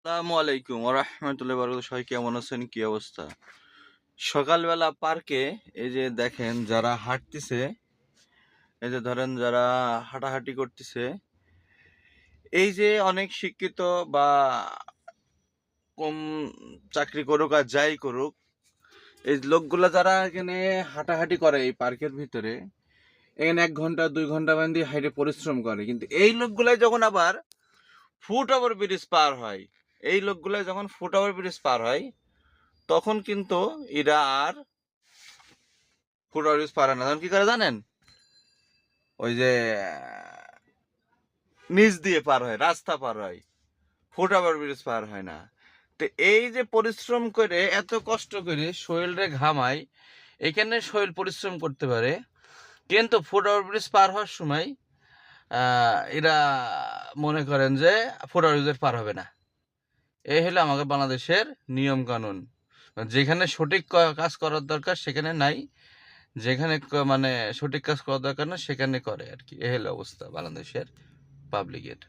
আসসালামু আলাইকুম ওরহমতুল্লাহ বারকাতুহু। সবাই কেমন আছেন? কি অবস্থা? সকালবেলা পার্কে এই যে দেখেন যারা হাঁটতেছে, এই যে ধরেন যারা হাঁটাহাঁটি করতেছে, এই যে অনেক শিক্ষিত বা কম চাকরি করুক আর যাই করুক, এই লোকগুলা যারা এখানে হাঁটাহাঁটি করে এই পার্কের ভিতরে, এখানে 1 ঘন্টা 2 ঘন্টা বান্ধি হাইটে পরিশ্রম করে, কিন্তু এই লোকগুলাই যখন আবার ফুট ওভার ব্রিজ পার হয়, এই লোকগুলাই যখন ফুট ওভার ব্রিজ পার হয়, তখন কিন্তু এরা আর ফুট ওভার ব্রিজ পারে না। তখন কি করে জানেন? ওই যে নিচ দিয়ে পার হয়, রাস্তা পার হয়, ফুট ওভার ব্রিজ পার হয় না। তো এই যে পরিশ্রম করে, এত কষ্ট করে শরীরে ঘামায়, এখানে শরীর পরিশ্রম করতে পারে, কিন্তু ফুট ওভার ব্রিজ পার হওয়ার সময় এরা মনে করেন যে ফুট ওভার ব্রিজ পার হবে না। এই হলো আমাদের বাংলাদেশের নিয়ম কানুন। যেখানে সঠিক কাজ করার দরকার সেখানে নাই, যেখানে মানে সঠিক কাজ করার দরকার না সেখানে করে আর কি। এই হলো অবস্থা বাংলাদেশের পাবলিকের।